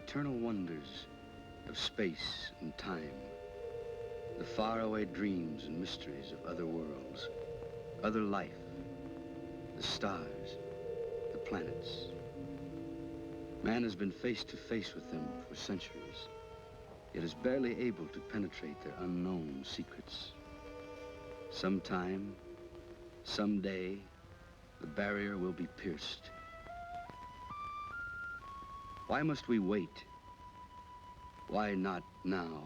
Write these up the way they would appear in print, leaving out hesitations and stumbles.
eternal wonders of space and time, the faraway dreams and mysteries of other worlds, other life, the stars, the planets. Man has been face to face with them for centuries, yet is barely able to penetrate their unknown secrets. Sometime, someday, the barrier will be pierced. Why must we wait? Why not now?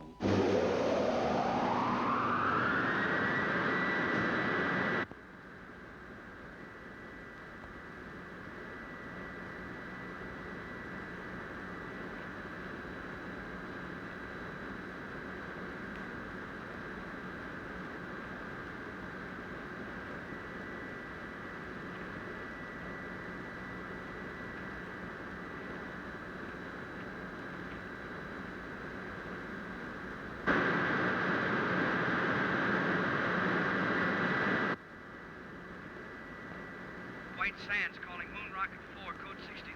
White Sands calling Moon Rocket 4, code 63.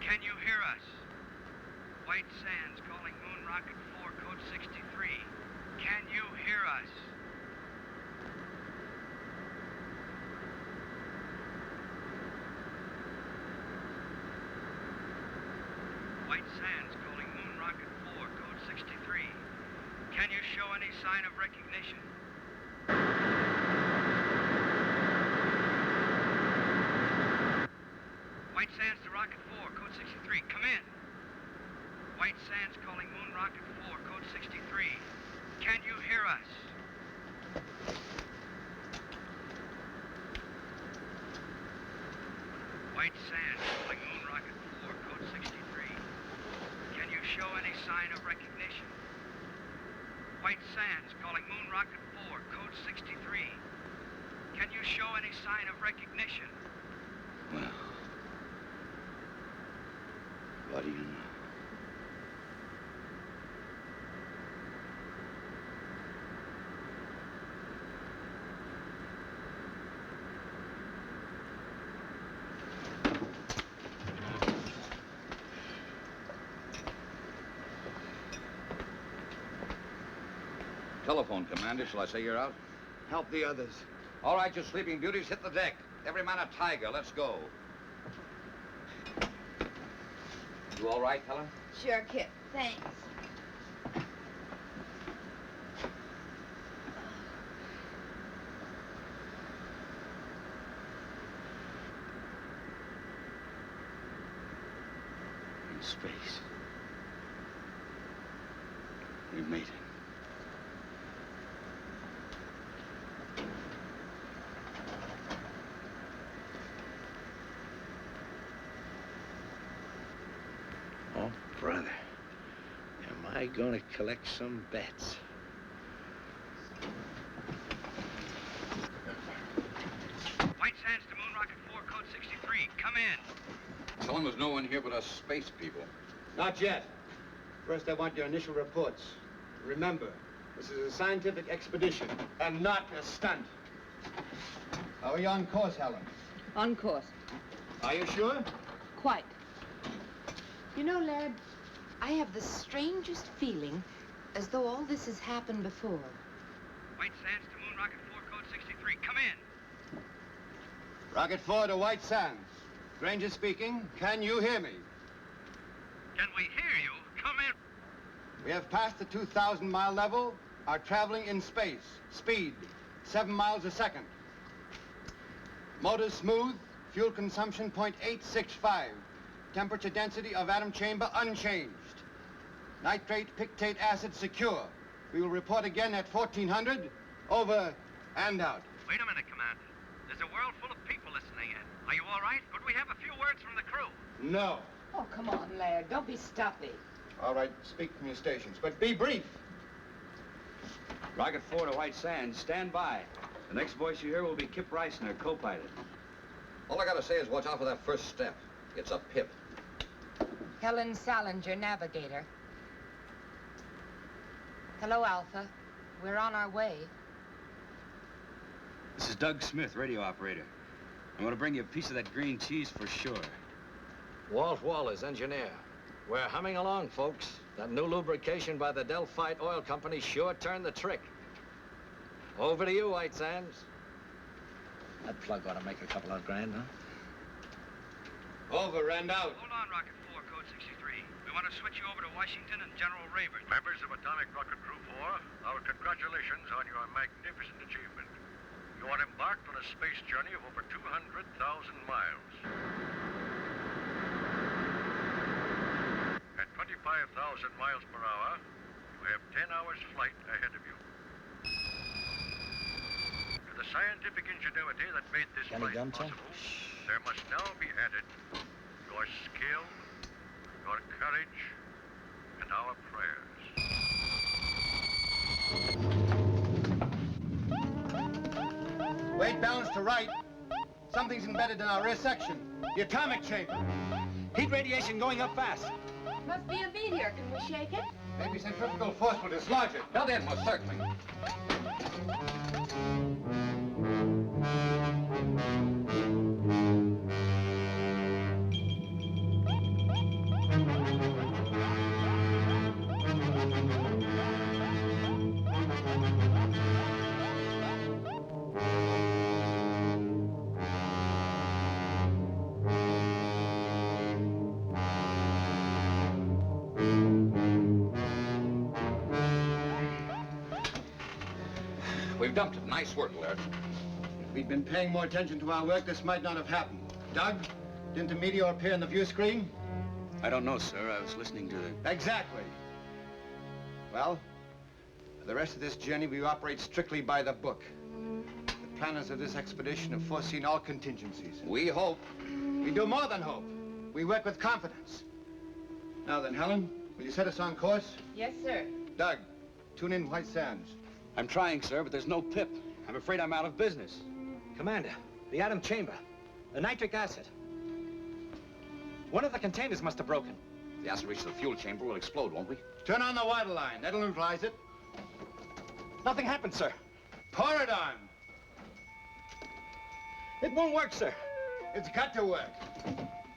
Can you hear us? White Sands calling Moon Rocket 4, code 63. Can you hear us? White Sands calling Moon Rocket 4, code 63. Can you show any sign of recognition? White Sands to Rocket 4, code 63. Come in. White Sands calling Moon Rocket 4, code 63. Can you hear us? White Sands calling Moon Rocket 4, code 63. Can you show any sign of recognition? White Sands calling Moon Rocket 4, code 63. Can you show any sign of recognition? Well, what do you know? Telephone, Commander. Shall I say you're out? Help the others. All right, you sleeping beauties, hit the deck. Every man a tiger. Let's go. You all right, Helen? Sure, Kip. Thanks. In space. We made it. Oh, brother, am I gonna collect some bets? White Sands to Moon Rocket 4, code 63. Come in. Tell him there's no one here but us space people. Not yet. First, I want your initial reports. Remember, this is a scientific expedition and not a stunt. How are you on course, Helen? On course. Are you sure? Quite. You know, lad, I have the strangest feeling as though all this has happened before. White Sands to Moon Rocket 4, code 63. Come in. Rocket 4 to White Sands. Granger speaking. Can you hear me? Can we hear you? Come in. We have passed the 2,000-mile level, are traveling in space. Speed, 7 miles a second. Motors smooth, fuel consumption 0.865. Temperature density of atom chamber unchanged. Nitrate pictate acid secure. We will report again at 1400. Over and out. Wait a minute, Commander. There's a world full of people listening in. Are you all right? Could we have a few words from the crew? No. Oh, come on, lad. Don't be stuffy. All right, speak from your stations, but be brief. Rocket 4 to White Sands, stand by. The next voice you hear will be Kip Reisner, co-pilot. All I gotta say is watch out for that first step. It's a pip. Helen Salinger, navigator. Hello, Alpha. We're on our way. This is Doug Smith, radio operator. I want to bring you a piece of that green cheese for sure. Walt Wallace, engineer. We're humming along, folks. That new lubrication by the Delphite Oil Company sure turned the trick. Over to you, White Sands. That plug ought to make a couple of grand, huh? Over and out. Hold on, Rocket 4, code 63. We want to switch you over to Washington and General Rayburn. Members of Atomic Rocket Crew 4, our congratulations on your magnificent achievement. You are embarked on a space journey of over 200,000 miles. At 25,000 miles per hour, you have 10 hours flight ahead of you. To the scientific ingenuity that made this flight possible, there must now be added your skill, your courage, and our prayers. Weight balance to right. Something's embedded in our rear section. The atomic chamber. Heat radiation going up fast. Must be a meteor. Can we shake it? Maybe centrifugal force will dislodge it. Built in, most certainly. We've dumped it. Nice work, Laird. If we'd been paying more attention to our work, this might not have happened. Doug, didn't the meteor appear on the view screen? I don't know, sir. I was listening to the... Exactly. Well, for the rest of this journey, we operate strictly by the book. The planners of this expedition have foreseen all contingencies. We hope. We do more than hope. We work with confidence. Now then, Helen, will you set us on course? Yes, sir. Doug, tune in White Sands. I'm trying, sir, but there's no pip. I'm afraid I'm out of business. Commander, the atom chamber, the nitric acid. One of the containers must have broken. If the acid reaches the fuel chamber, we'll explode, won't we? Turn on the water line. That'll neutralize it. Nothing happened, sir. Pour it on. It won't work, sir. It's got to work.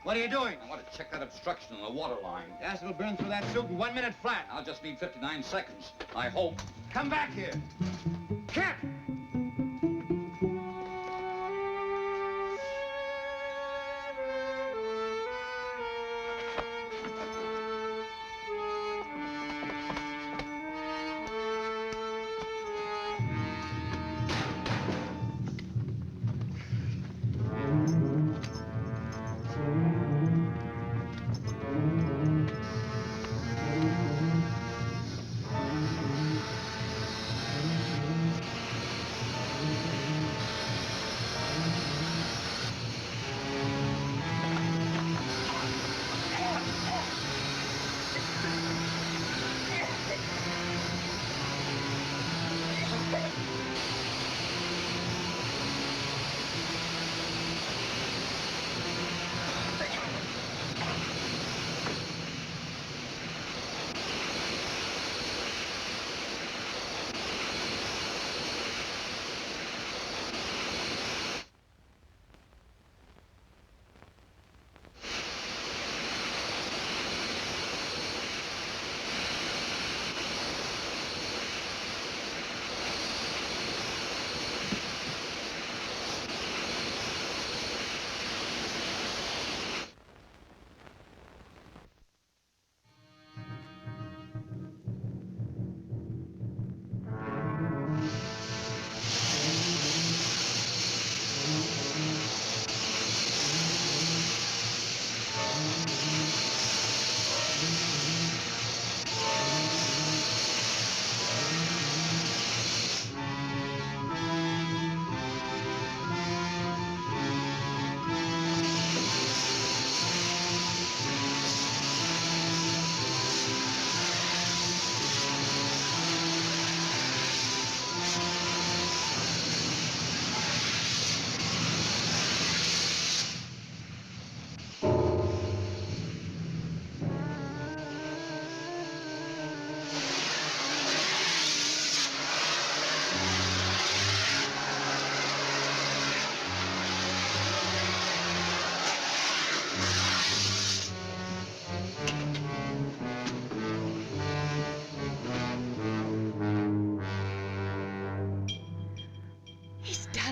What are you doing? I want to check that obstruction in the water line. The acid will burn through that suit in 1 minute flat. I'll just need 59 seconds. I hope. Come back here. Cap!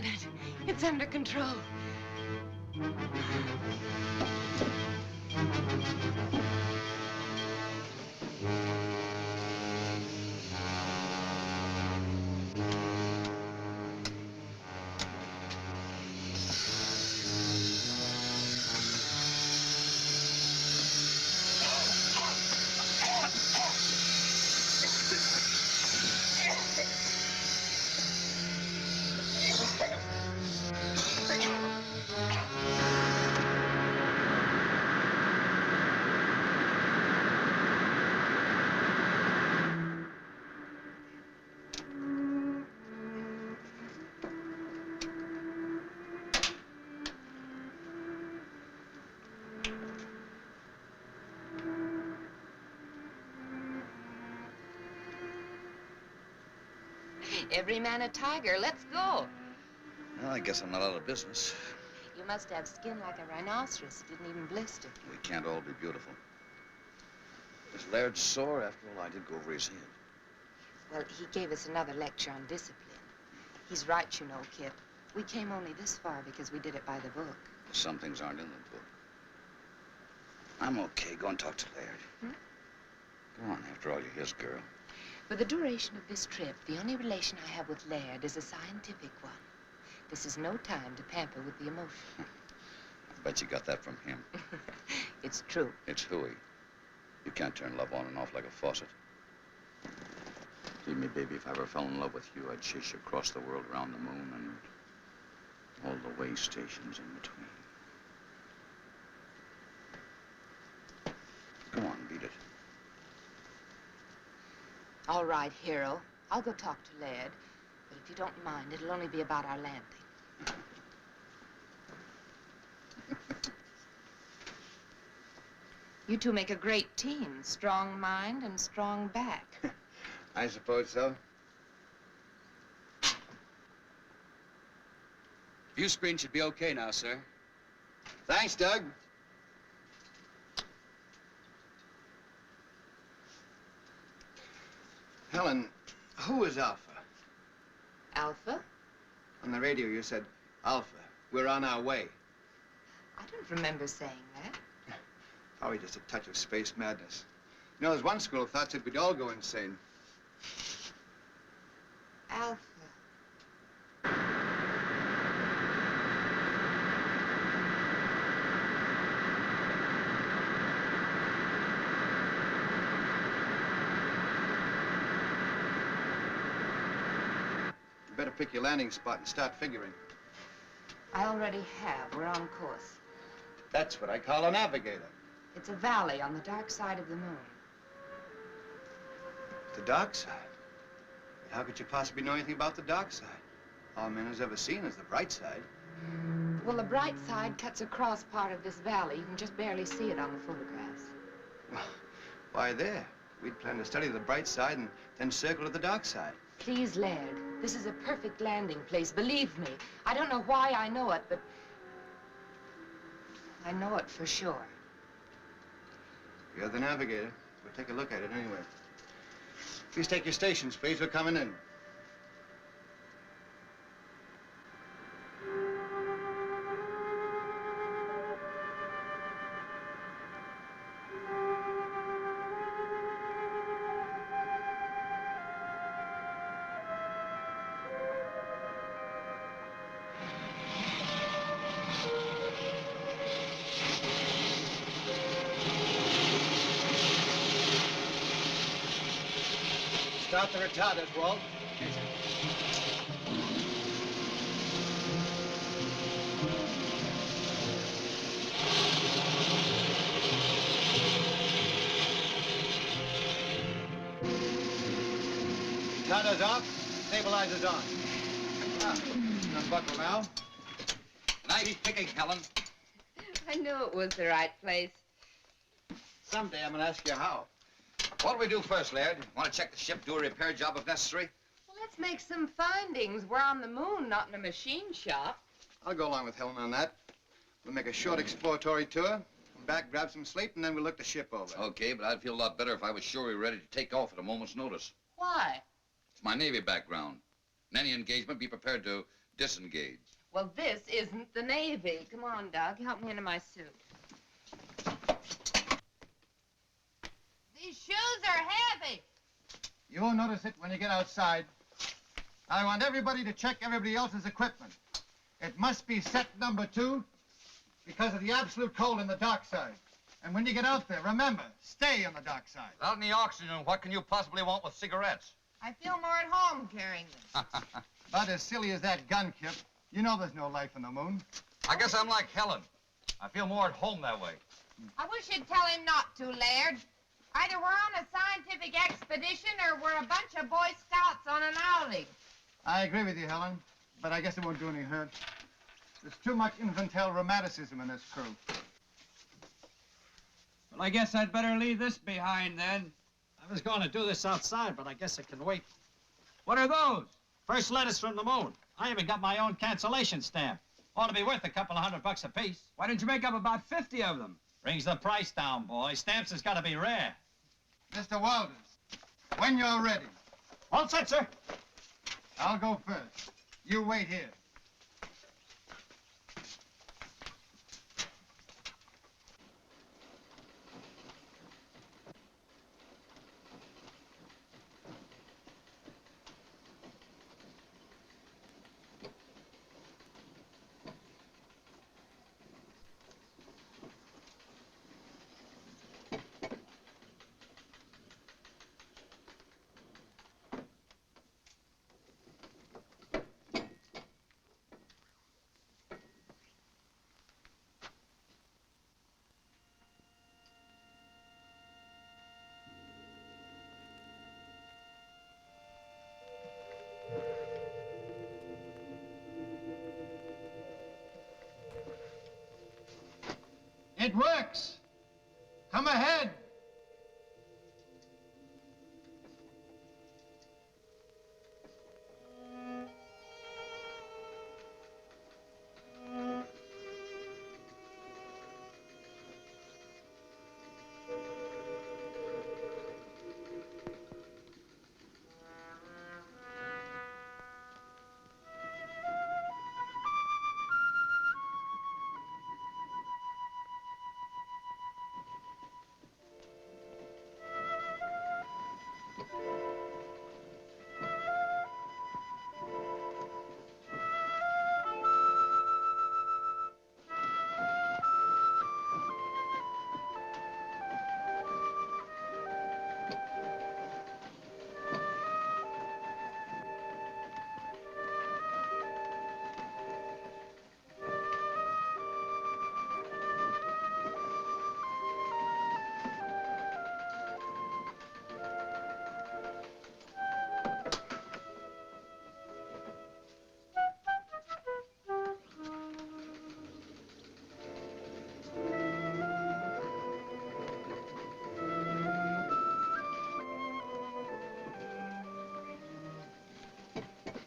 done it. It's under control. Every man a tiger. Let's go. Well, I guess I'm not out of business. You must have skin like a rhinoceros. It didn't even blister. We can't all be beautiful. Is Laird sore? After all, I did go over his head. Well, he gave us another lecture on discipline. He's right, you know, Kit. We came only this far because we did it by the book. Some things aren't in the book. I'm okay. Go and talk to Laird. Go on. After all, you're his girl. For the duration of this trip, the only relation I have with Laird is a scientific one. This is no time to pamper with the emotion. I bet you got that from him. It's true. It's hooey. You can't turn love on and off like a faucet. Believe me, baby, if I ever fell in love with you, I'd chase you across the world, around the moon, and all the way stations in between. Go on, beat it. All right, hero. I'll go talk to Laird. But if you don't mind, it'll only be about our landing. You two make a great team. Strong mind and strong back. I suppose so. View screen should be okay now, sir. Thanks, Doug. Helen, who is Alpha? Alpha? On the radio, you said, Alpha, we're on our way. I don't remember saying that. Probably just a touch of space madness. You know, there's one school of thought that we'd all go insane. Alpha. You better pick your landing spot and start figuring. I already have. We're on course. That's what I call a navigator. It's a valley on the dark side of the moon. The dark side? How could you possibly know anything about the dark side? All man has ever seen is the bright side. Well, the bright side cuts across part of this valley. You can just barely see it on the photographs. Well, why there? We'd planned to study the bright side and then circle to the dark side. Please, Laird, this is a perfect landing place. Believe me. I don't know why I know it, but I know it for sure. You're the navigator. We'll take a look at it anyway. Please take your stations, please. We're coming in. Start the retarders, Walt. Retarders off, stabilizers on. Ah, unbuckle now. Nice picking, Helen. I knew it was the right place. Someday I'm gonna ask you how. What'll we do first, Laird? Want to check the ship, do a repair job if necessary? Well, let's make some findings. We're on the moon, not in a machine shop. I'll go along with Helen on that. We'll make a short exploratory tour, come back, grab some sleep, and then we'll look the ship over. Okay, but I'd feel a lot better if I was sure we were ready to take off at a moment's notice. Why? It's my Navy background. In any engagement, be prepared to Disengage. Well, this isn't the Navy. Come on, Doug. Help me into my suit. These shoes are heavy. You won't notice it when you get outside. I want everybody to check everybody else's equipment. It must be set number 2 because of the absolute cold in the dock side. And when you get out there, remember, stay on the dock side. Without any oxygen, what can you possibly want with cigarettes? I feel more at home carrying them. About as silly as that gun, Kip. You know there's no life on the moon. I guess I'm like Helen. I feel more at home that way. I wish you'd tell him not to, Laird. Either we're on a scientific expedition or we're a bunch of Boy Scouts on an outing. I agree with you, Helen, but I guess it won't do any hurt. There's too much infantile romanticism in this crew. Well, I guess I'd better leave this behind then. I was going to do this outside, but I guess it can wait. What are those? First letters from the moon. I even got my own cancellation stamp. Ought to be worth a couple of $100 apiece. Why didn't you make up about 50 of them? Brings the price down, boy. Stamps has got to be rare. Mr. Walters, when you're ready. All set, sir. I'll go first. You wait here. It works. Come ahead.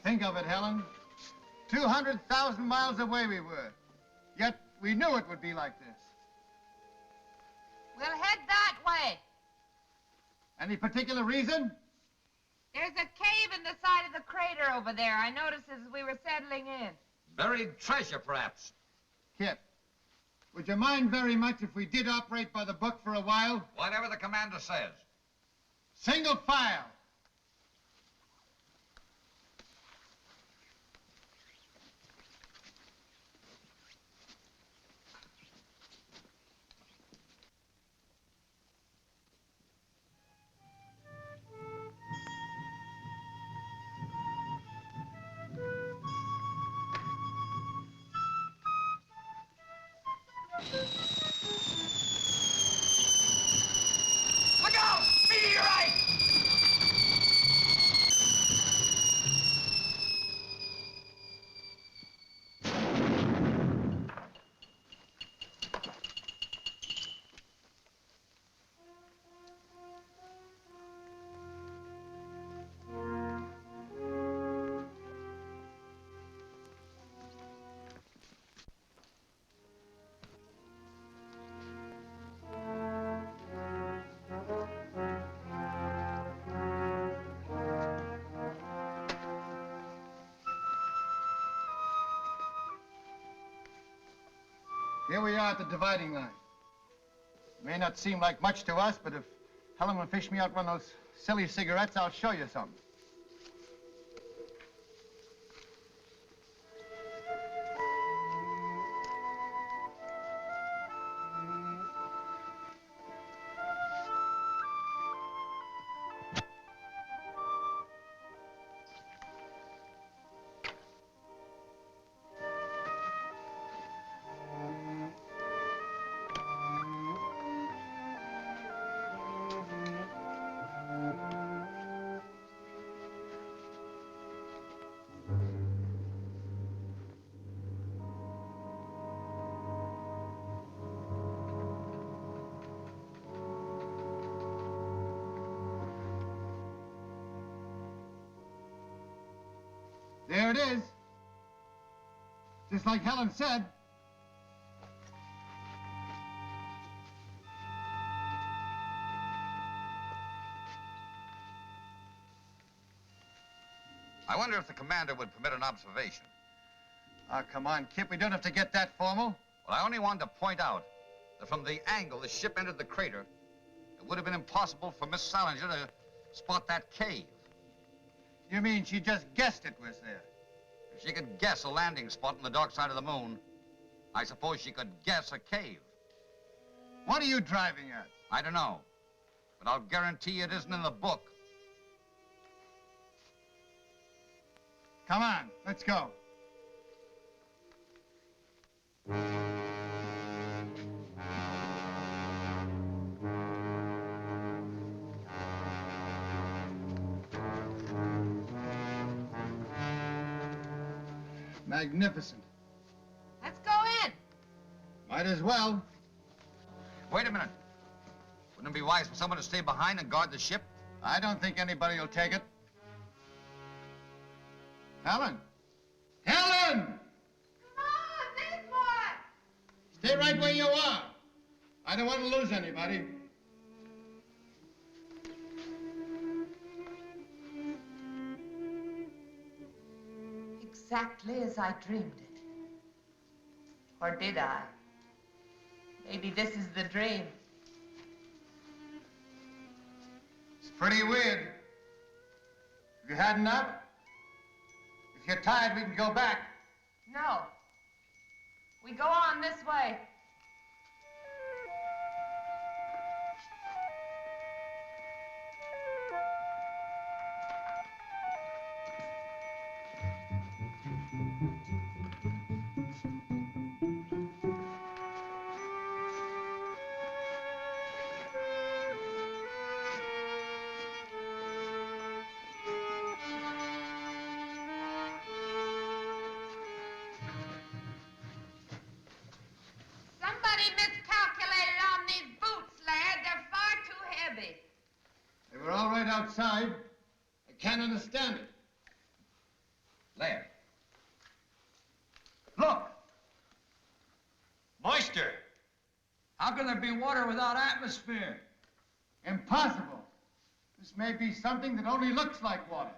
Think of it, Helen. 200,000 miles away we were. Yet we knew it would be like this. We'll head that way. Any particular reason? There's a cave in the side of the crater over there. I noticed as we were settling in. Buried treasure, perhaps. Kip, would you mind very much if we did operate by the book for a while? Whatever the commander says. Single file. Look out! Meteorite! Here we are at the dividing line. It may not seem like much to us, but if Helen will fish me out one of those silly cigarettes, I'll show you something. There it is. Just like Helen said. I wonder if the commander would permit an observation. Oh, come on, Kip. We don't have to get that formal. Well, I only wanted to point out that from the angle the ship entered the crater, it would have been impossible for Miss Salinger to spot that cave. You mean she just guessed it was there? If she could guess a landing spot on the dark side of the moon, I suppose she could guess a cave. What are you driving at? I don't know, but I'll guarantee it isn't in the book. Come on, let's go. Magnificent. Let's go in. Might as well. Wait a minute. Wouldn't it be wise for someone to stay behind and guard the ship? I don't think anybody will take it. Helen! Helen! Come on, this boy. Stay right where you are. I don't want to lose anybody. Exactly as I dreamed it. Or did I? Maybe this is the dream. It's pretty weird. Have you had enough? If you're tired, we can go back. No. We go on this way. Somebody miscalculated on these boots, lad. They're far too heavy. They were all right outside. I can't understand it. Laird. Look! Moisture. How can there be water without atmosphere? Impossible. This may be something that only looks like water.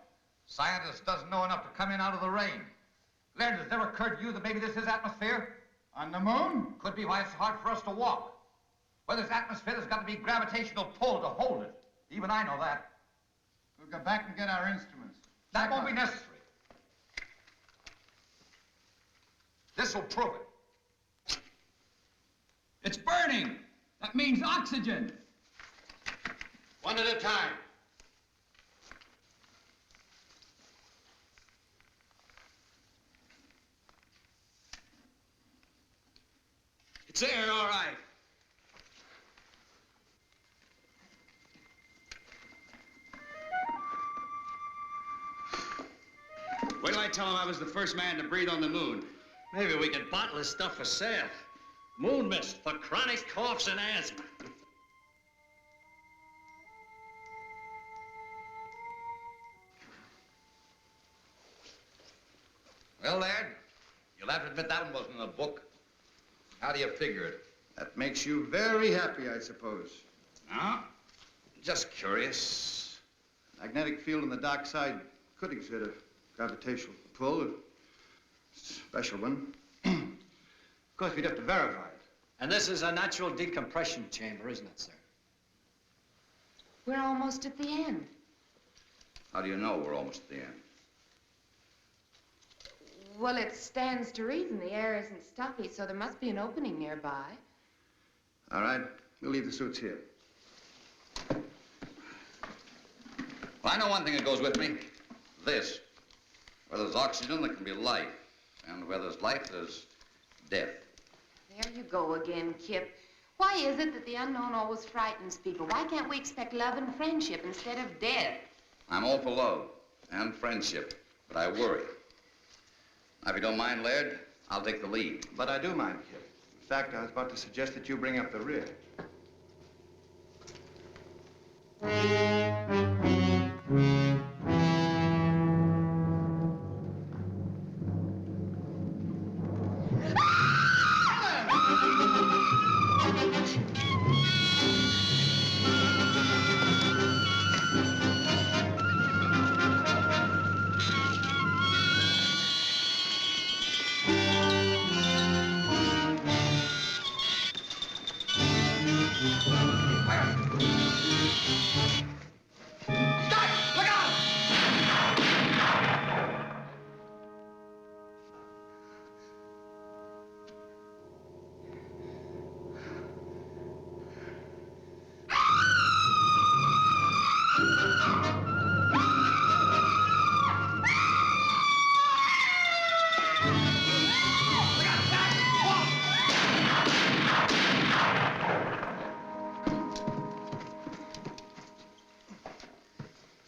Scientist doesn't know enough to come in out of the rain. Laird, has it ever occurred to you that maybe this is atmosphere? On the moon? Could be why it's hard for us to walk. Where there's atmosphere, there's got to be gravitational pull to hold it. Even I know that. We'll go back and get our instruments. That won't be necessary. This will prove it. It's burning. That means oxygen. One at a time. It's there, all right. Wait till I tell him I was the first man to breathe on the moon. Maybe we could bottle this stuff for sale. Moon mist for chronic coughs and asthma. Well, Laird, you'll have to admit that one wasn't in the book. How do you figure it? That makes you very happy, I suppose. No? Just curious. Magnetic field on the dark side could exert a gravitational pull, a special one. Of course, we'd have to verify it. And this is a natural decompression chamber, isn't it, sir? We're almost at the end. How do you know we're almost at the end? Well, it stands to reason the air isn't stuffy, so there must be an opening nearby. All right, we'll leave the suits here. Well, I know one thing that goes with me. This. Where there's oxygen, there can be life. And where there's life, there's death. There you go again, Kip. Why is it that the unknown always frightens people? Why can't we expect love and friendship instead of death? I'm all for love and friendship, but I worry. Now, if you don't mind, Laird, I'll take the lead. But I do mind, Kip. In fact, I was about to suggest that you bring up the rear.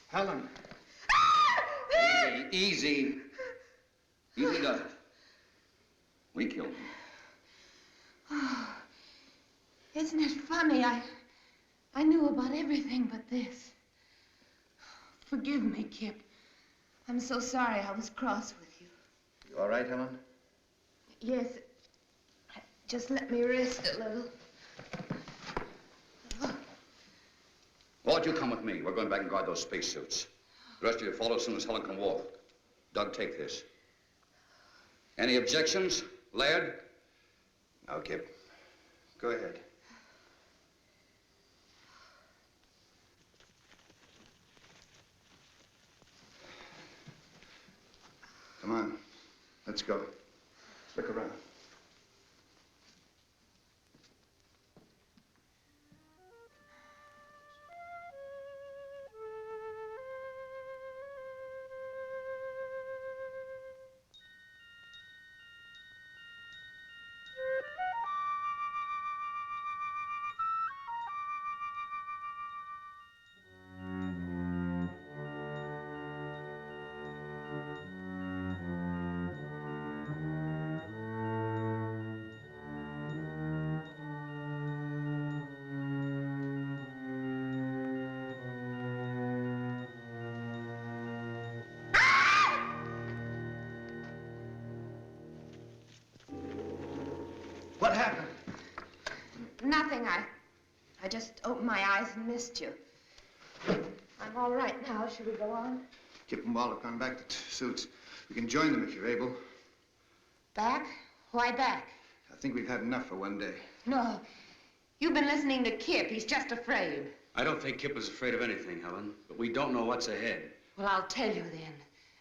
Helen. Easy. Easy does it. We killed him. Oh, isn't it funny? I knew about everything but this. Forgive me, Kip. I'm so sorry I was cross with you. You all right, Helen? Yes. Just let me rest a little. Ward, you come with me. We're going back and guard those spacesuits. The rest of you follow as soon as Helen can walk. Doug, take this. Any objections, Laird? No, Kip. Go ahead. Come on. Let's go. Look around. What happened? Nothing. I just opened my eyes and missed you. I'm all right now. Should we go on? Kip and Wall have gone back to suits. We can join them if you're able. Back? Why back? I think we've had enough for one day. No. You've been listening to Kip. He's just afraid. I don't think Kip is afraid of anything, Helen, but we don't know what's ahead. Well, I'll tell you then.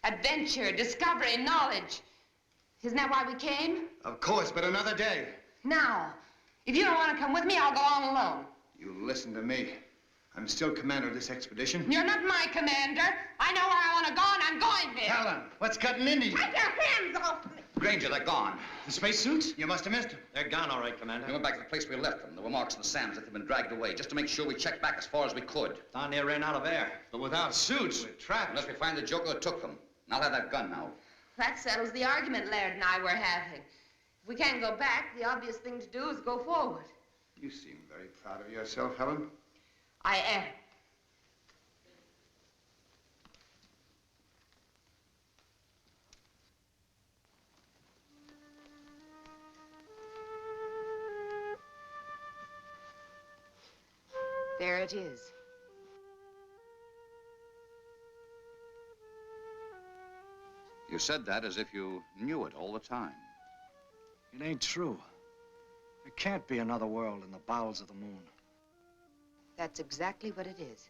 Adventure, discovery, knowledge. Isn't that why we came? Of course, but another day. Now, if you don't want to come with me, I'll go on alone. You listen to me. I'm still commander of this expedition. You're not my commander. I know where I want to go, and I'm going there. Helen, what's cutting into you? Take your hands off me. Granger, they're gone. The spacesuits? You must have missed them. They're gone, all right, Commander. We went back to the place we left them. There were marks in the sand as if they'd been dragged away, just to make sure we checked back as far as we could. Down there ran out of air. But without suits, we're trapped. Unless we find the joker that took them. And I'll have that gun now. That settles the argument Laird and I were having. If we can't go back, the obvious thing to do is go forward. You seem very proud of yourself, Helen. I am. There it is. You said that as if you knew it all the time. It ain't true. There can't be another world in the bowels of the moon. That's exactly what it is.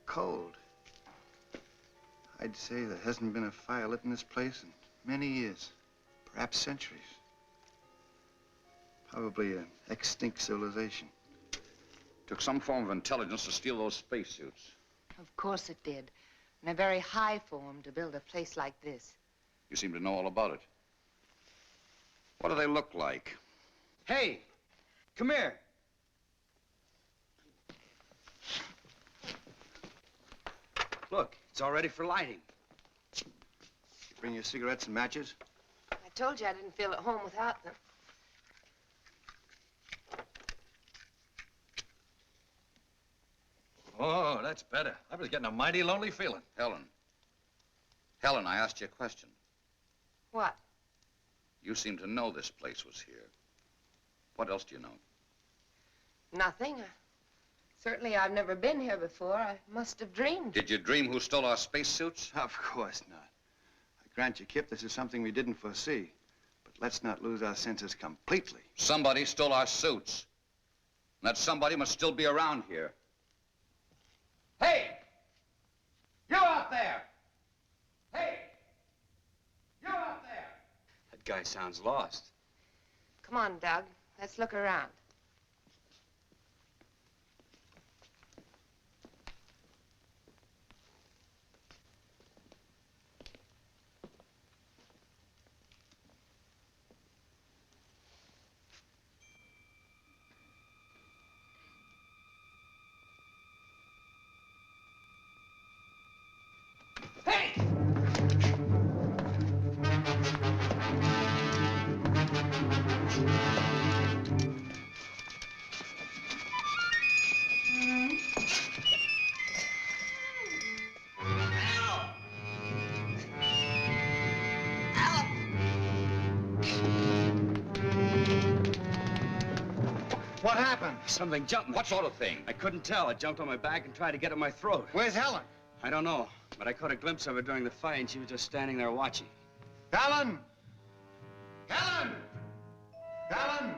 Cold. I'd say there hasn't been a fire lit in this place in many years, perhaps centuries. Probably an extinct civilization. Took some form of intelligence to steal those spacesuits. Of course it did. And a very high form to build a place like this. You seem to know all about it. What do they look like? Hey, come here. Look, it's all ready for lighting. You bring your cigarettes and matches? I told you I didn't feel at home without them. Oh, that's better. I was getting a mighty lonely feeling. Helen. Helen, I asked you a question. What? You seem to know this place was here. What else do you know? Nothing. Certainly I've never been here before. I must have dreamed. Did you dream who stole our spacesuits? Of course not. I grant you, Kip, this is something we didn't foresee. But let's not lose our senses completely. Somebody stole our suits. And that somebody must still be around here. Hey! You out there! Hey! You out there! That guy sounds lost. Come on, Doug. Let's look around. What happened? Something jumped me. What sort of thing? I couldn't tell. I jumped on my back and tried to get at my throat. Where's Helen? I don't know, but I caught a glimpse of her during the fight, and she was just standing there watching. Helen! Helen! Helen!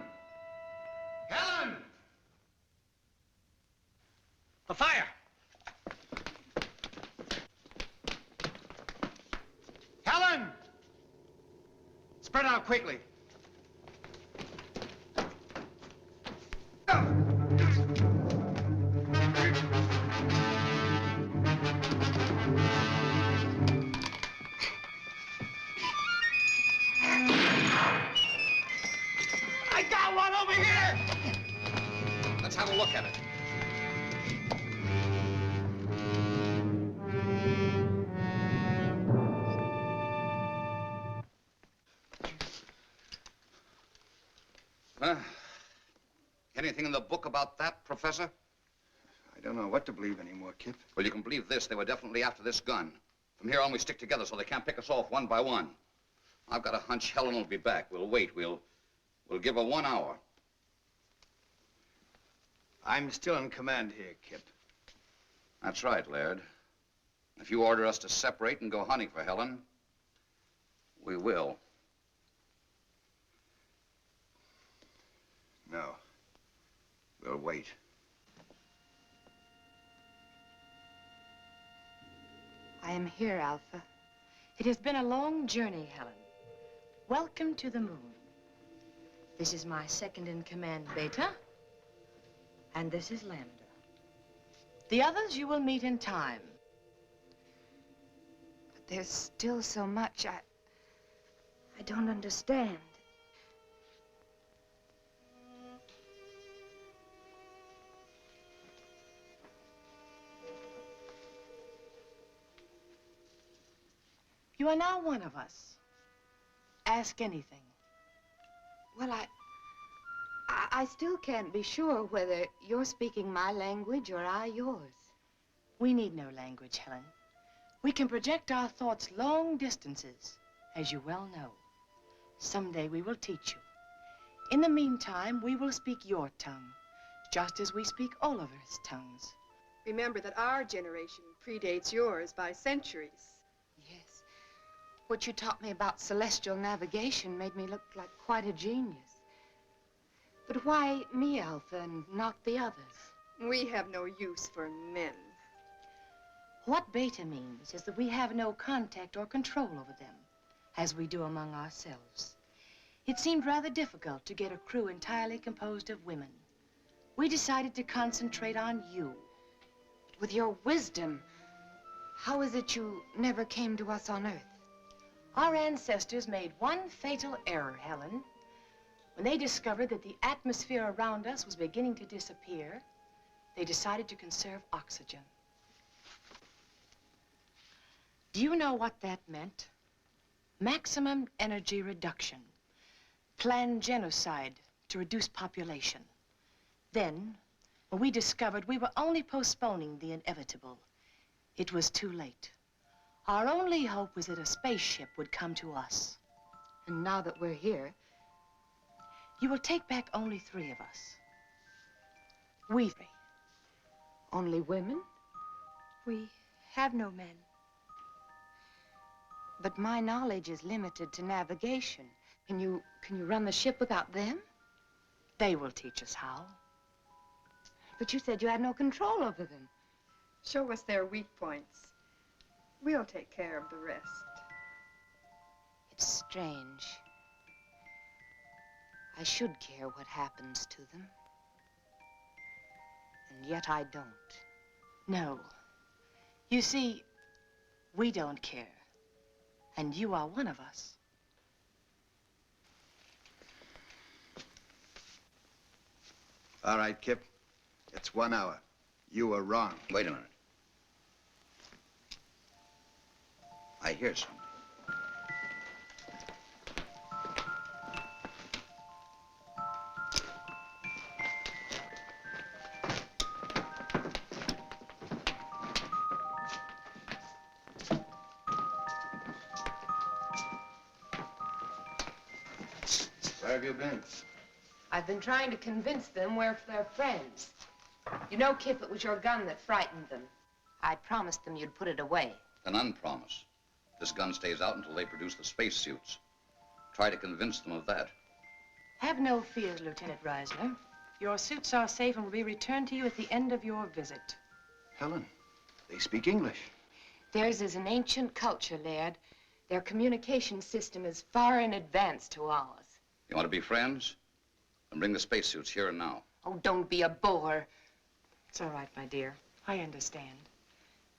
Helen! A fire! Helen! Spread out quickly. I got one over here! Let's have a look at it. Anything in the book about that, Professor? I don't know what to believe anymore, Kip. Well, you can believe this. They were definitely after this gun. From here on, we stick together so they can't pick us off one by one. I've got a hunch Helen will be back. We'll wait. We'll give her 1 hour. I'm still in command here, Kip. That's right, Laird. If you order us to separate and go hunting for Helen, we will. No. We'll wait. I am here, Alpha. It has been a long journey, Helen. Welcome to the moon. This is my second in command, Beta. And this is Lambda. The others you will meet in time. But there's still so much I don't understand. You are now one of us. Ask anything. Well, I still can't be sure whether you're speaking my language or I yours. We need no language, Helen. We can project our thoughts long distances, as you well know. Someday we will teach you. In the meantime, we will speak your tongue, just as we speak Oliver's tongues. Remember that our generation predates yours by centuries. Yes. What you taught me about celestial navigation made me look like quite a genius. But why me, Alpha, and not the others? We have no use for men. What beta means is that we have no contact or control over them, as we do among ourselves. It seemed rather difficult to get a crew entirely composed of women. We decided to concentrate on you. With your wisdom, how is it you never came to us on Earth? Our ancestors made one fatal error, Helen. When they discovered that the atmosphere around us was beginning to disappear, they decided to conserve oxygen. Do you know what that meant? Maximum energy reduction. Planned genocide to reduce population. Then, when we discovered we were only postponing the inevitable, it was too late. Our only hope was that a spaceship would come to us. And now that we're here, you will take back only 3 of us. We 3. Only women? We have no men. But my knowledge is limited to navigation. Can you run the ship without them? They will teach us how. But you said you had no control over them. Show us their weak points. We'll take care of the rest. It's strange. I should care what happens to them. And yet I don't. No. You see, we don't care. And you are one of us. All right, Kip. It's 1 hour. You were wrong. Wait a minute. I hear something. Where have you been? I've been trying to convince them we're their friends. You know, Kip, it was your gun that frightened them. I promised them you'd put it away. An unpromise. This gun stays out until they produce the spacesuits. Try to convince them of that. Have no fears, Lieutenant Reisler. Your suits are safe and will be returned to you at the end of your visit. Helen, they speak English. Theirs is an ancient culture, Laird. Their communication system is far in advance to ours. You want to be friends? Then bring the spacesuits here and now. Oh, don't be a bore. It's all right, my dear. I understand.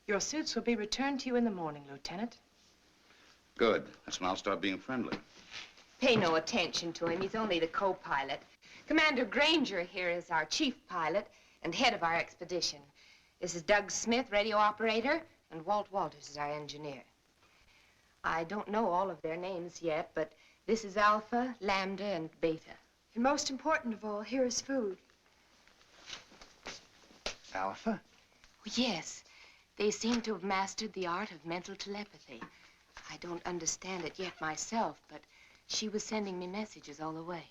Your suits will be returned to you in the morning, Lieutenant. Good. That's when I'll start being friendly. Pay no attention to him. He's only the co-pilot. Commander Granger here is our chief pilot and head of our expedition. This is Doug Smith, radio operator, and Walt Walters is our engineer. I don't know all of their names yet, but this is Alpha, Lambda, and Beta. And most important of all, here is food. Alpha? Yes. They seem to have mastered the art of mental telepathy. I don't understand it yet myself, but she was sending me messages all the way.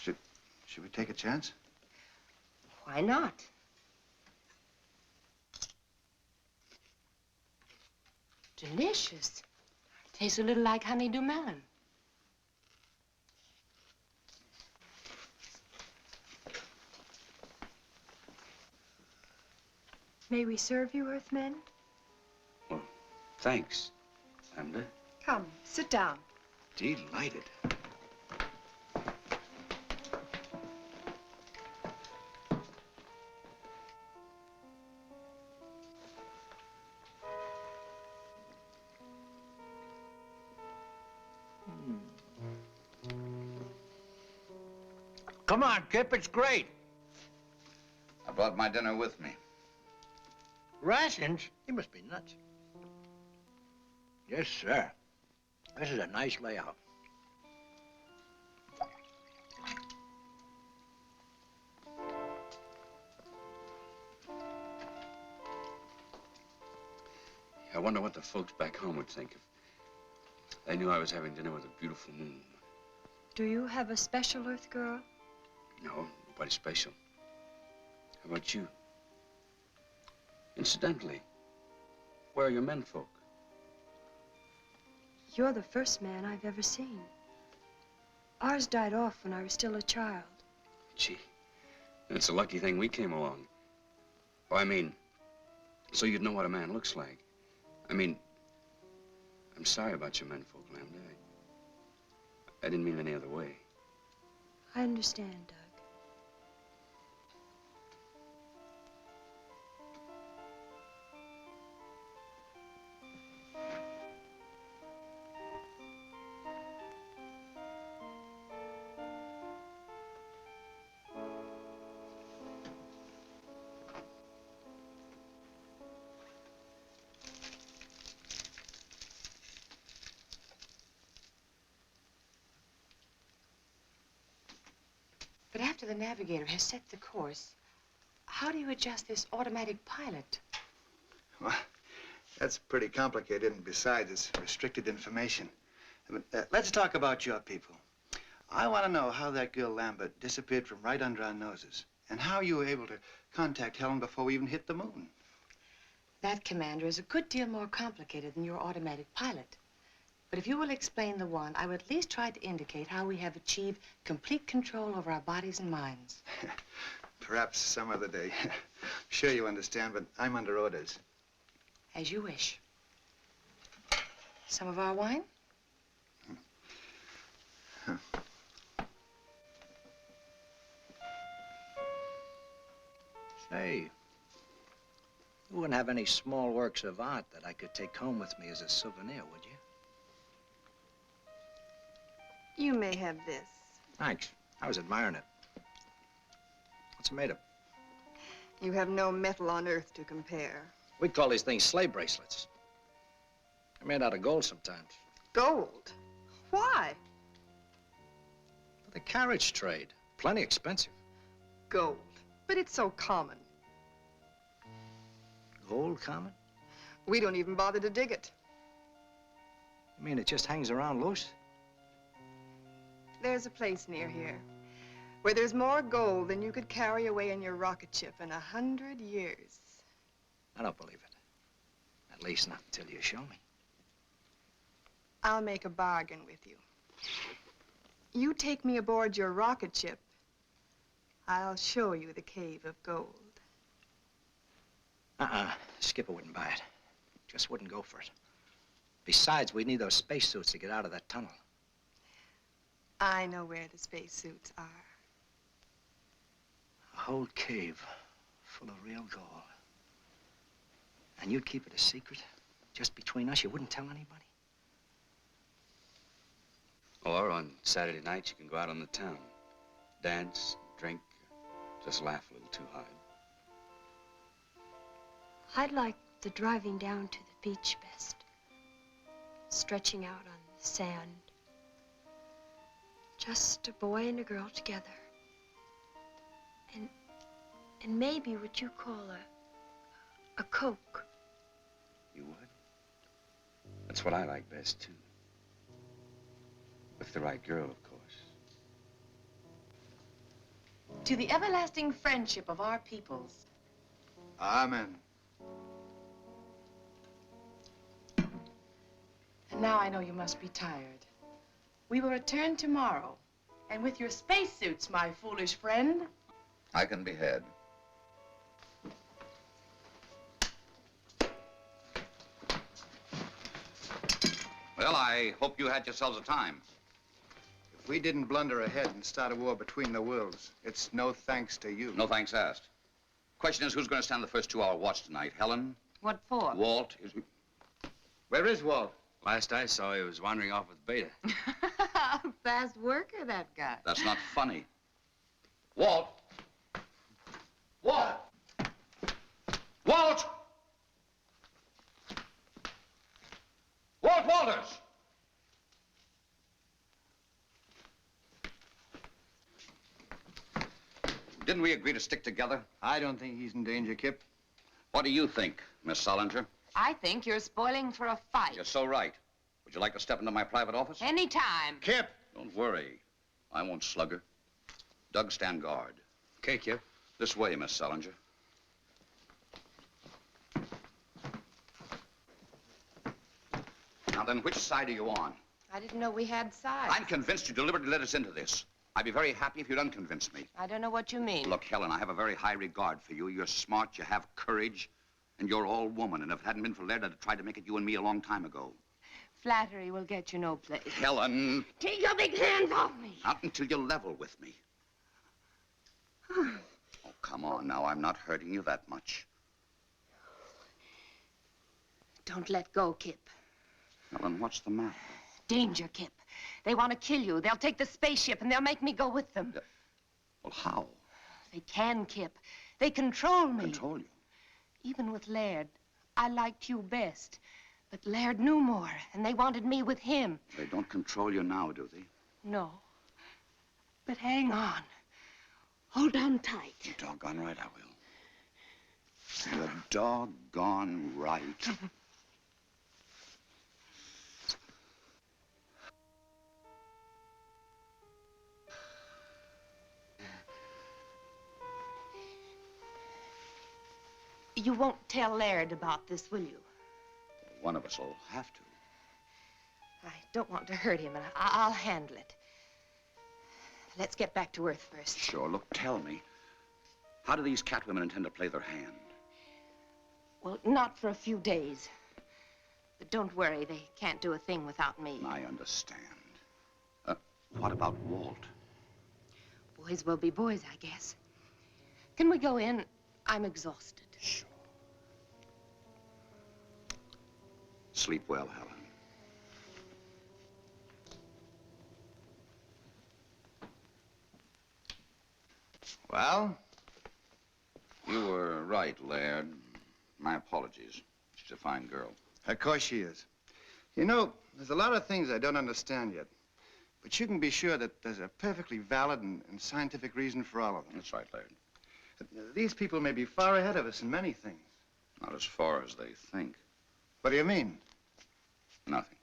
Should we take a chance? Why not? Delicious. Tastes a little like honeydew melon. May we serve you, Earthmen? Well, thanks, Lambda. Come, sit down. Delighted. Come on, Kip, it's great. I brought my dinner with me. Rations? You must be nuts. Yes, sir. This is a nice layout. I wonder what the folks back home would think if they knew I was having dinner with a beautiful moon. Do you have a special Earth girl? No, nobody special. How about you? Incidentally, where are your menfolk? You're the first man I've ever seen. Ours died off when I was still a child. Gee, it's a lucky thing we came along. Oh, I mean, so you'd know what a man looks like. I mean, I'm sorry about your menfolk, Lambda. I didn't mean any other way. I understand, Doug. But after the navigator has set the course, how do you adjust this automatic pilot? Well, that's pretty complicated, and besides, it's restricted information. But, let's talk about your people. I want to know how that girl Lambert disappeared from right under our noses, and how you were able to contact Helen before we even hit the moon. That, Commander, is a good deal more complicated than your automatic pilot. But if you will explain the one, I would at least try to indicate how we have achieved complete control over our bodies and minds. Perhaps some other day. I'm sure you understand, but I'm under orders. As you wish. Some of our wine? Huh. Say, you wouldn't have any small works of art that I could take home with me as a souvenir, would you? You may have this. Thanks. I was admiring it. What's it made of? You have no metal on Earth to compare. We call these things sleigh bracelets. They're made out of gold sometimes. Gold? Why? For the carriage trade. Plenty expensive. Gold. But it's so common. Gold common? We don't even bother to dig it. You mean it just hangs around loose? There's a place near here where there's more gold than you could carry away in your rocket ship in 100 years. I don't believe it. At least not until you show me. I'll make a bargain with you. You take me aboard your rocket ship, I'll show you the cave of gold. Skipper wouldn't buy it. Just wouldn't go for it. Besides, we need those spacesuits to get out of that tunnel. I know where the spacesuits are. A whole cave full of real gold. And you'd keep it a secret? Just between us? You wouldn't tell anybody? Or on Saturday nights, you can go out on the town. Dance, drink, just laugh a little too hard. I'd like the driving down to the beach best. Stretching out on the sand. Just a boy and a girl together. And maybe what you call a Coke. You would? That's what I like best, too. With the right girl, of course. To the everlasting friendship of our peoples. Amen. And now I know you must be tired. We will return tomorrow. And with your spacesuits, my foolish friend. I can be had. Well, I hope you had yourselves a time. If we didn't blunder ahead and start a war between the worlds, it's no thanks to you. No thanks asked. Question is, who's going to stand the first 2-hour watch tonight? Helen? What for? Walt? Where is Walt? Last I saw, he was wandering off with Beta. Fast worker, that guy. That's not funny. Walt! Walt! Walt! Walt! Didn't we agree to stick together? I don't think he's in danger, Kip. What do you think, Miss Solinger? I think you're spoiling for a fight. You're so right. Would you like to step into my private office? Anytime. Kip! Don't worry. I won't slug her. Doug, stand guard. Okay, Kip. This way, Miss Solinger. Now then, which side are you on? I didn't know we had sides. I'm convinced you deliberately led us into this. I'd be very happy if you'd unconvince me. I don't know what you mean. Look, Helen, I have a very high regard for you. You're smart, you have courage, and you're all woman. And if it hadn't been for Laird, I'd have tried to make it you and me a long time ago. Flattery will get you no place. Helen! Take your big hands off me. Not until you level with me. Oh, come on now. I'm not hurting you that much. Don't let go, Kip. Helen, what's the matter? Danger, Kip. They want to kill you. They'll take the spaceship and they'll make me go with them. Well, how? They can, Kip. They control me. Control you? Even with Laird, I liked you best. But Laird knew more, and they wanted me with him. They don't control you now, do they? No. But hang on. Hold on tight. You're doggone right I will. You're doggone right. You won't tell Laird about this, will you? One of us will have to. I don't want to hurt him, and I'll handle it. Let's get back to Earth first. Sure. Look, tell me, how do these CatWomen intend to play their hand? Well, not for a few days. But don't worry, they can't do a thing without me. I understand. What about Walt? Boys will be boys, I guess. Can we go in? I'm exhausted. Sure. Sleep well, Helen. Well? You were right, Laird. My apologies. She's a fine girl. Of course she is. You know, there's a lot of things I don't understand yet. But you can be sure that there's a perfectly valid and scientific reason for all of them. That's right, Laird. These people may be far ahead of us in many things. Not as far as they think. What do you mean? Nothing.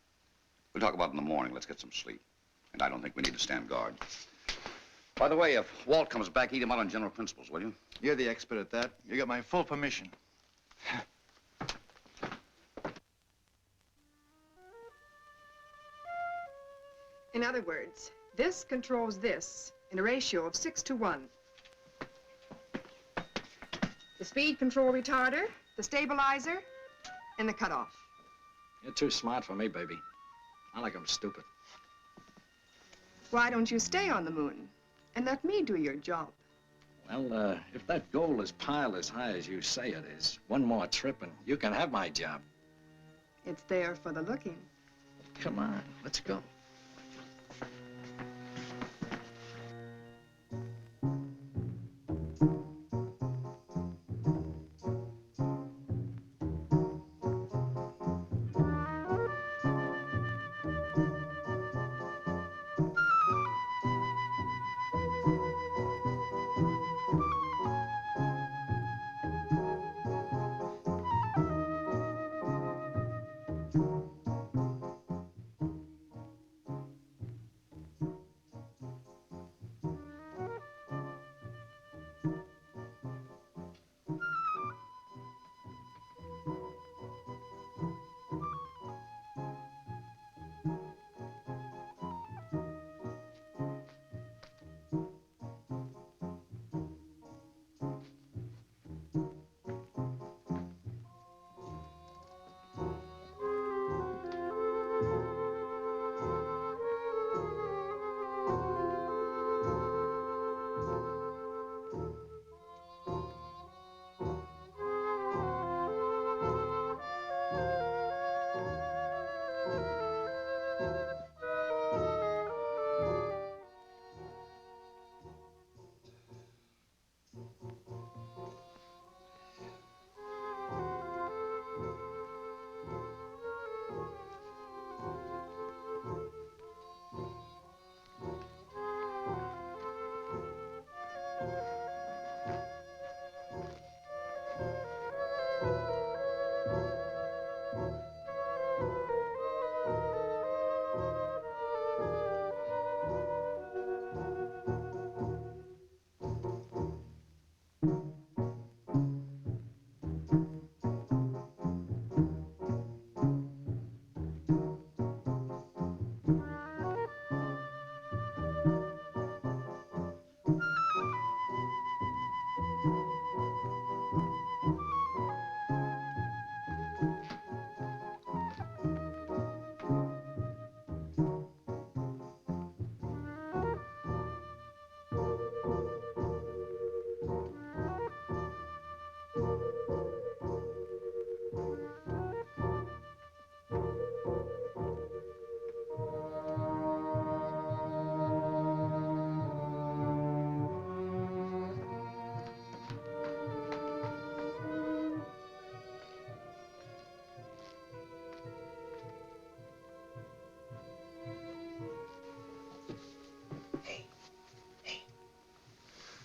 We'll talk about it in the morning. Let's get some sleep. And I don't think we need to stand guard. By the way, if Walt comes back, eat him out on general principles, will you? You're the expert at that. You got my full permission. In other words, this controls this in a ratio of 6 to 1. The speed control retarder, the stabilizer, and the cutoff. You're too smart for me, baby. I like 'em stupid. Why don't you stay on the moon and let me do your job? Well, if that goal is piled as high as you say it is, one more trip and you can have my job. It's there for the looking. Come on, let's go.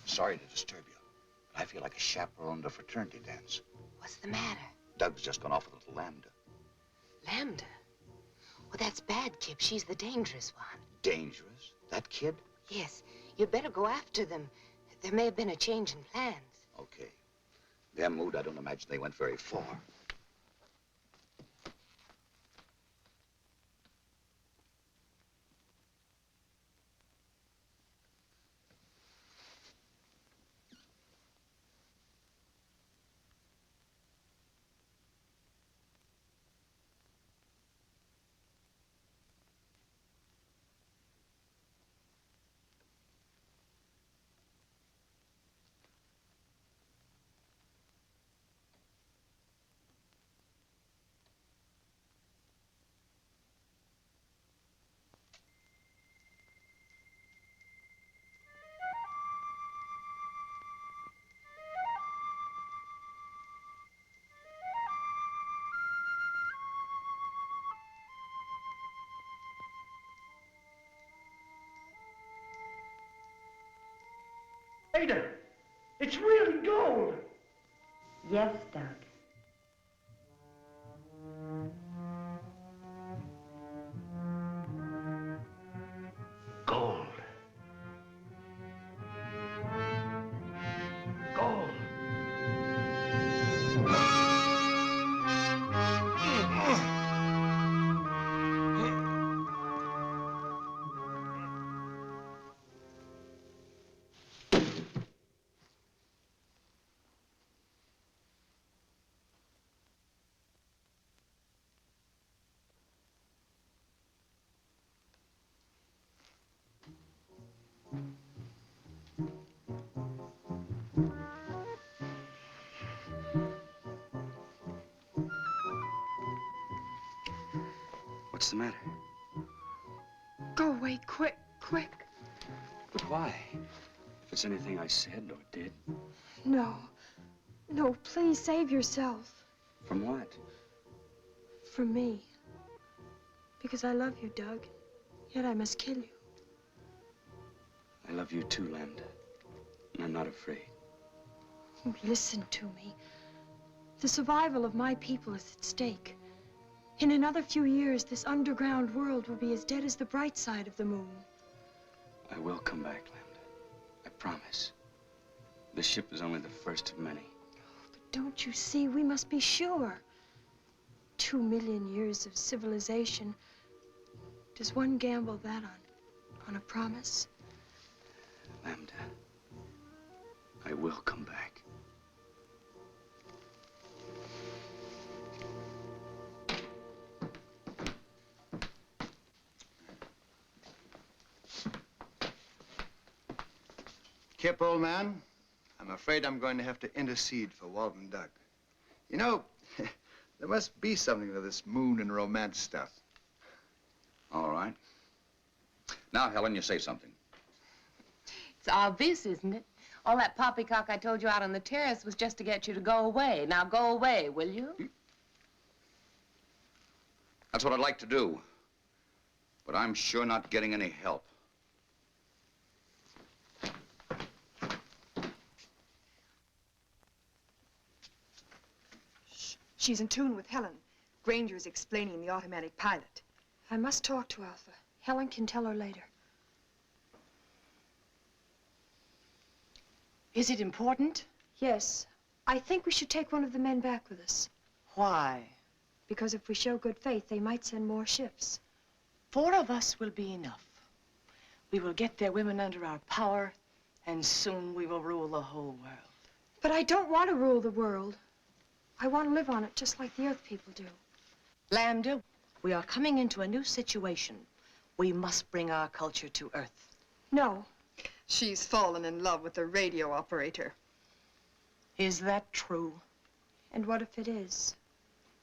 Sorry to disturb you, but I feel like a chaperone to a fraternity dance. What's the matter? Doug's just gone off with a little lambda. Lambda? Well, that's bad, Kip. She's the dangerous one. Dangerous? That kid? Yes. You'd better go after them. There may have been a change in plans. Okay. Their mood, I don't imagine they went very far. Ada, it's really gold. Yes, Doug. Gold. Gold. What's the matter? Go away, quick, quick. But why? If it's anything I said or did. No. No, please save yourself. From what? From me. Because I love you, Doug. Yet I must kill you. I love you too, Lambda. And I'm not afraid. Oh, listen to me. The survival of my people is at stake. In another few years, this underground world will be as dead as the bright side of the moon. I will come back, Lambda. I promise. This ship is only the first of many. But don't you see, we must be sure. 2 million years of civilization. Does one gamble that on a promise? Lambda, I will come back. Kip, old man, I'm afraid I'm going to have to intercede for Walt and Doug. You know, there must be something to this moon and romance stuff. All right. Now, Helen, you say something. It's obvious, isn't it? All that poppycock I told you out on the terrace was just to get you to go away. Now go away, will you? That's what I'd like to do. But I'm sure not getting any help. She's in tune with Helen. Granger's explaining the automatic pilot. I must talk to Alpha. Helen can tell her later. Is it important? Yes. I think we should take one of the men back with us. Why? Because if we show good faith, they might send more ships. 4 of us will be enough. We will get their women under our power, and soon we will rule the whole world. But I don't want to rule the world. I want to live on it just like the Earth people do. Lambda, we are coming into a new situation. We must bring our culture to Earth. No. She's fallen in love with the radio operator. Is that true? And what if it is?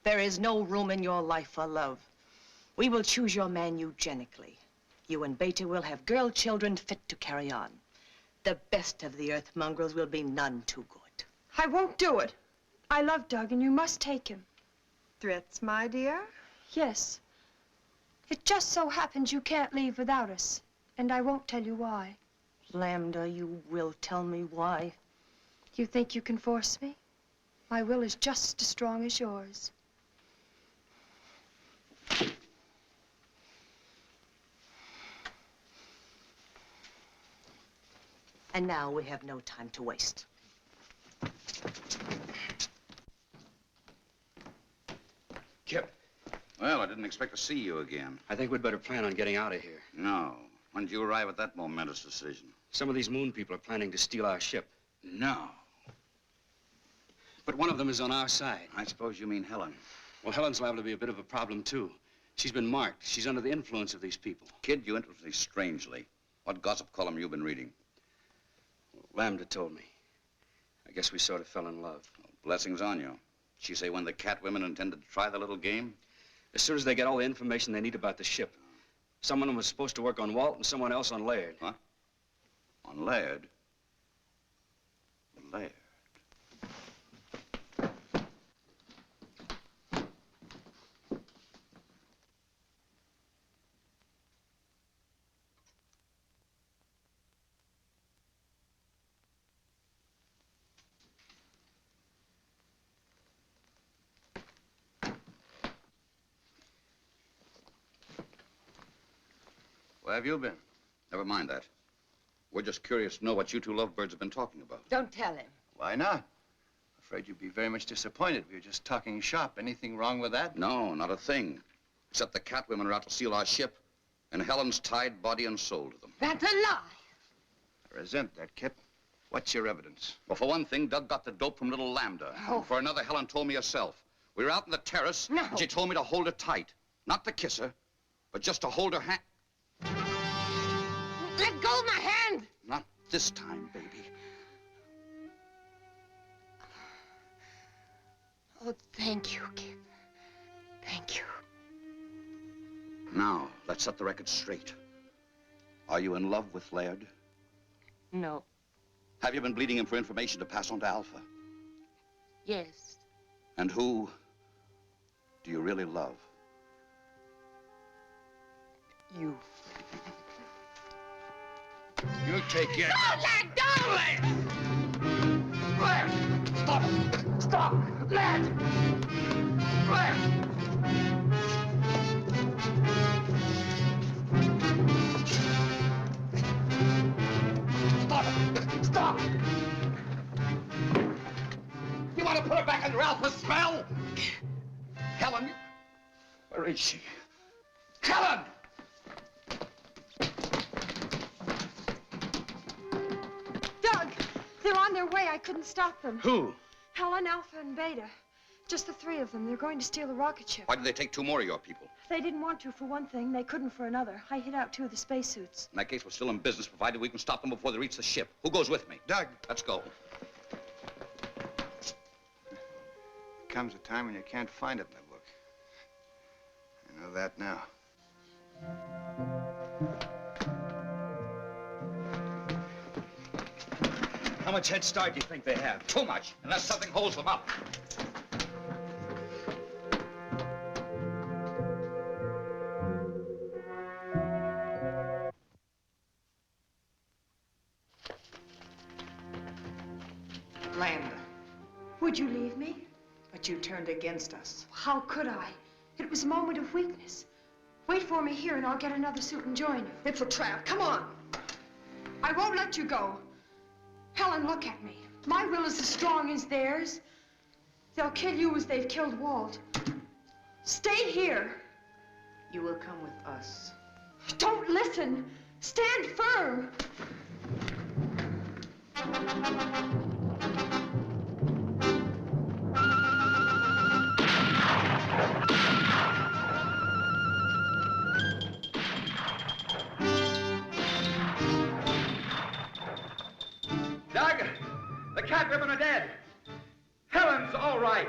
There is no room in your life for love. We will choose your man eugenically. You and Beta will have girl children fit to carry on. The best of the Earth mongrels will be none too good. I won't do it. I love Doug, and you must take him. Threats, my dear? Yes. It just so happens you can't leave without us, and I won't tell you why. Lambda, you will tell me why. You think you can force me? My will is just as strong as yours. And now we have no time to waste. Kip. Well, I didn't expect to see you again. I think we'd better plan on getting out of here. No. When did you arrive at that momentous decision? Some of these moon people are planning to steal our ship. No. But one of them is on our side. I suppose you mean Helen. Well, Helen's liable to be a bit of a problem, too. She's been marked. She's under the influence of these people. Kid, you interest me strangely. What gossip column you been reading? Well, Lambda told me. I guess we sort of fell in love. Well, blessings on you. She say when the CatWomen intended to try the little game? As soon as they get all the information they need about the ship. Someone was supposed to work on Walt and someone else on Laird. Huh? On Laird? Laird. Where have you been? Never mind that. We're just curious to know what you two lovebirds have been talking about. Don't tell him. Why not? Afraid you'd be very much disappointed. We were just talking shop. Anything wrong with that? No, not a thing. Except the CatWomen are out to steal our ship, and Helen's tied body and soul to them. That's a lie. I resent that, Kip. What's your evidence? Well, for one thing, Doug got the dope from little Lambda. Oh. For another, Helen told me herself. We were out on the terrace, No. and she told me to hold her tight. Not to kiss her, but just to hold her hand. Let go of my hand! Not this time, baby. Oh, thank you, Kip. Thank you. Now, let's set the record straight. Are you in love with Laird? No. Have you been bleeding him for information to pass on to Alpha? Yes. And who do you really love? You. You take your... Don't let go! Laird! Stop! Stop! Laird! Laird! Stop it! Stop! You want to put her back under Alpha's spell? Helen? Where is she? Helen! Doug, they're on their way. I couldn't stop them. Who? Helen, Alpha, and Beta. Just the three of them. They're going to steal the rocket ship. Why did they take two more of your people? They didn't want to for one thing. They couldn't for another. I hit out two of the spacesuits. In that case, we're still in business, provided we can stop them before they reach the ship. Who goes with me? Doug. Let's go. Comes a time when you can't find it in the book. I know that now. How much head start do you think they have? Too much, unless something holds them up. Lambda, Would you leave me? but you turned against us. How could I? It was a moment of weakness. Wait for me here and I'll get another suit and join you. It's a trap. Come on. I won't let you go. Helen, look at me. My will is as strong as theirs. They'll kill you as they've killed Walt. Stay here. You will come with us. Don't listen. Stand firm. Five women are dead. Helen's all right.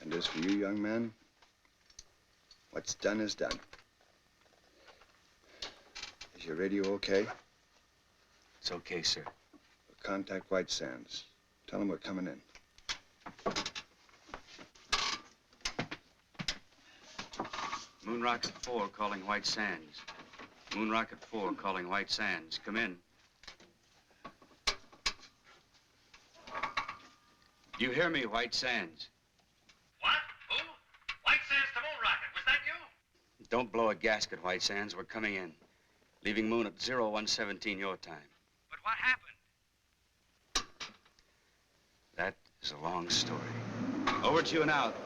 And as for you, young man, what's done is done. Is your radio okay? It's okay, sir. Contact White Sands. Tell them we're coming in. Moon Rocket 4 calling White Sands. Moon Rocket 4 calling White Sands. Come in. You hear me, White Sands? What? Who? White Sands to Moon Rocket. Was that you? Don't blow a gasket, White Sands. We're coming in. Leaving Moon at 0117 your time. But what happened? That is a long story. Over to you and out.